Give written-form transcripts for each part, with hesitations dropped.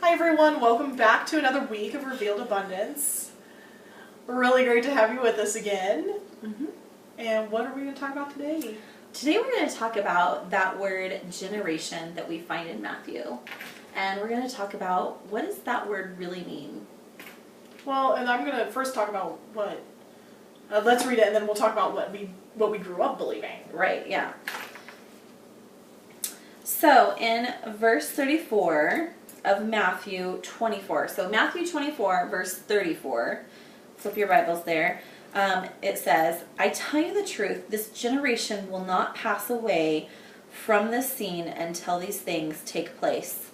Hi everyone, welcome back to another week of Revealed Abundance. Really great to have you with us again. And what are we going to talk about today? Today we're going to talk about that word generation that we find in Matthew. And we're going to talk about what does that word really mean? Well, and I'm going to first talk about what, let's read it and then we'll talk about what we grew up believing. Right, yeah. So in verse 34 of Matthew 24, so Matthew 24 verse 34, flip your Bibles there, it says, I tell you the truth, this generation will not pass away from the scene until these things take place.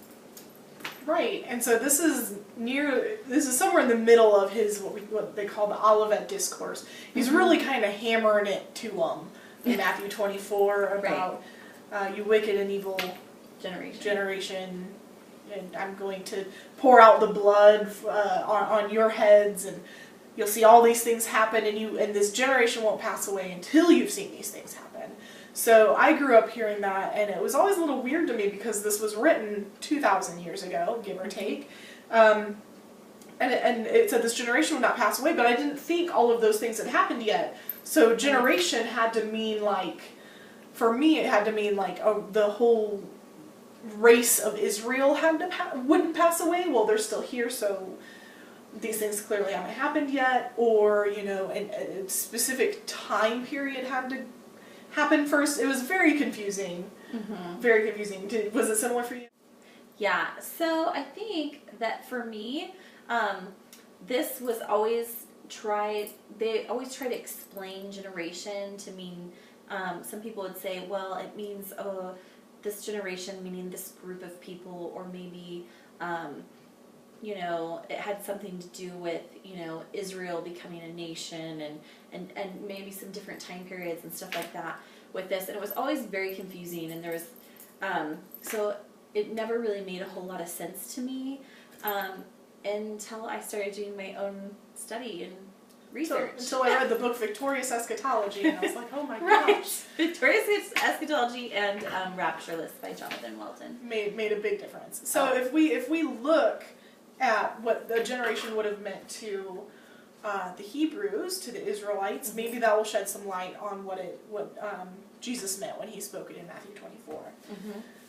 Right, and so this is somewhere in the middle of his, what they call the Olivet Discourse. He's really kind of hammering it to them in Matthew 24 about you wicked and evil generation, and I'm going to pour out the blood on your heads, and you'll see all these things happen, and this generation won't pass away until you've seen these things happen. So I grew up hearing that, and it was always a little weird to me because this was written 2,000 years ago, give or take. And it said this generation would not pass away, but I didn't think all of those things had happened yet. So generation had to mean for me it had to mean the whole race of Israel wouldn't pass away. Well, they're still here, so these things clearly haven't happened yet, or a specific time period had to happen first. It was very confusing. Very confusing. Was it similar for you? Yeah, so I think that for me, this was always they always try to explain generation to mean, some people would say, well, it means, this generation, meaning this group of people, or maybe, it had something to do with, Israel becoming a nation, and maybe some different time periods and stuff like that with this. And it was always very confusing, and there was, so it never really made a whole lot of sense to me until I started doing my own study and research. Until I read the book Victorious Eschatology, and I was like, oh my Right. gosh. Victorious Eschatology and Raptureless by Jonathan Welton. Made a big difference. So if we look at what the generation would have meant to the Hebrews, to the Israelites, maybe that will shed some light on what Jesus meant when he spoke it in Matthew 24.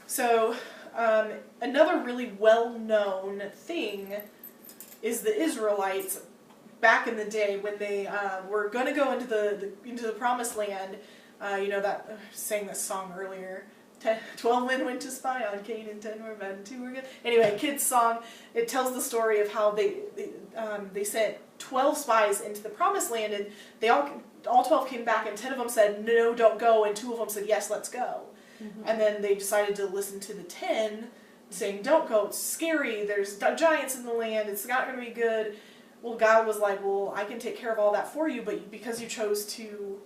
So another really well-known thing is the Israelites back in the day when they were going to go into the Promised Land. That sang this song earlier. 12 men went to spy on Canaan, 10 were bad and 2 were good. Anyway, kids' song. It tells the story of how they sent 12 spies into the Promised Land, and they all 12 came back, and 10 of them said, no, don't go, and 2 of them said, yes, let's go. And then they decided to listen to the 10, saying, don't go, it's scary, there's giants in the land, it's not going to be good. Well, God was like, well, I can take care of all that for you, but because you chose to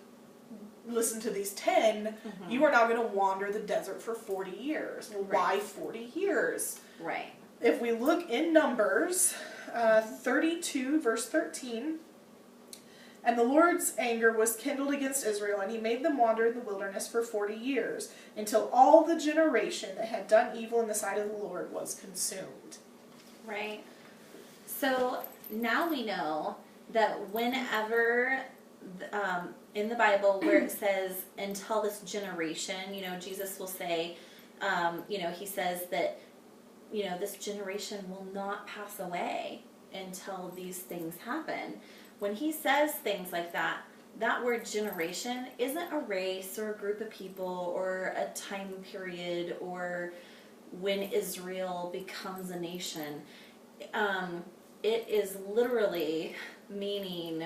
listen to these 10, you are now going to wander the desert for 40 years. Well, why 40 years? Right. If we look in Numbers 32, verse 13, and the Lord's anger was kindled against Israel, and he made them wander in the wilderness for 40 years, until all the generation that had done evil in the sight of the Lord was consumed. Right. So now we know that whenever in the Bible where it says until this generation, Jesus will say, he says that, this generation will not pass away until these things happen. When he says things like that, that word generation isn't a race or a group of people or a time period or when Israel becomes a nation. It is literally meaning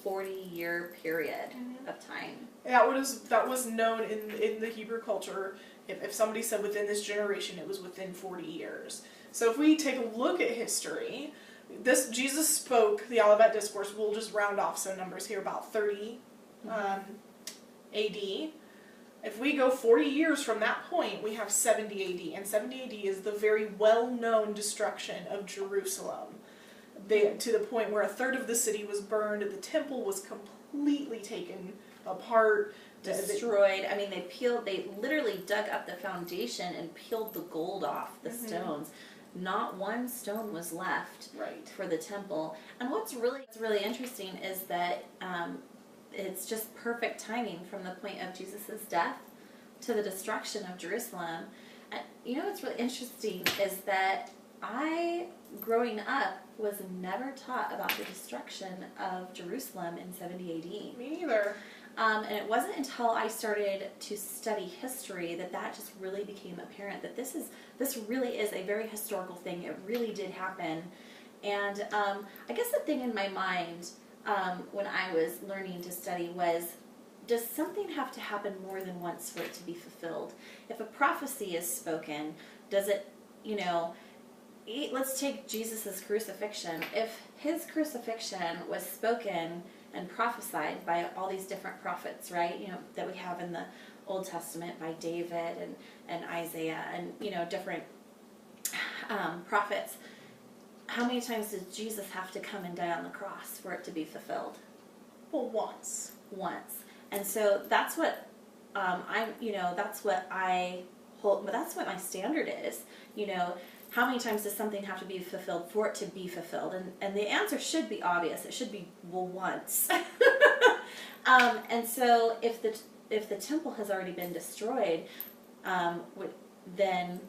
40-year period of time. That was known in the Hebrew culture. If somebody said within this generation, it was within 40 years. So if we take a look at history, Jesus spoke the Olivet Discourse. We'll just round off some numbers here, about 30 A.D. If we go 40 years from that point, we have 70 A.D. And 70 A.D. is the very well-known destruction of Jerusalem. To the point where a third of the city was burned, the temple was completely taken apart, destroyed. I mean, they literally dug up the foundation and peeled the gold off the stones. not one stone was left Right. for the temple. And what's really interesting is that it's just perfect timing from the point of Jesus' death to the destruction of Jerusalem. And you know what's really interesting is that I, growing up, was never taught about the destruction of Jerusalem in 70 AD. Me neither. And it wasn't until I started to study history that just really became apparent that this really is a very historical thing. It really did happen. And I guess the thing in my mind when I was learning to study was, does something have to happen more than once for it to be fulfilled? If a prophecy is spoken, does it, let's take Jesus' crucifixion. If his crucifixion was spoken and prophesied by all these different prophets, right, that we have in the Old Testament by David and Isaiah and, different prophets, how many times did Jesus have to come and die on the cross for it to be fulfilled? Well, once. Once. And so that's what that's what I hold, but that's what my standard is. How many times does something have to be fulfilled for it to be fulfilled? And the answer should be obvious. It should be, well, once. And so if the temple has already been destroyed, then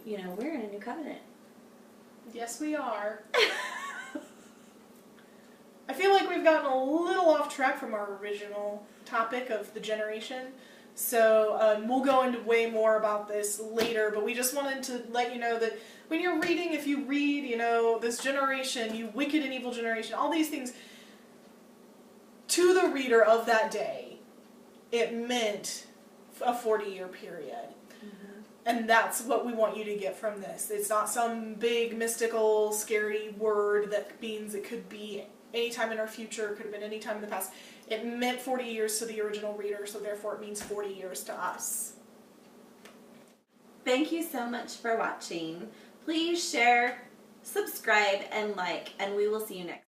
we're in a new covenant. Yes, we are. I feel like we've gotten a little off track from our original topic of the generation. So we'll go into way more about this later, but we just wanted to let you know that when you're reading, if you read, this generation, you wicked and evil generation, all these things, to the reader of that day, it meant a 40-year period. Mm-hmm. And that's what we want you to get from this. It's not some big, mystical, scary word that means it could be any time in our future, could have been any time in the past. It meant 40 years to the original reader, so therefore it means 40 years to us. Thank you so much for watching. Please share, subscribe, and like, and we will see you next time.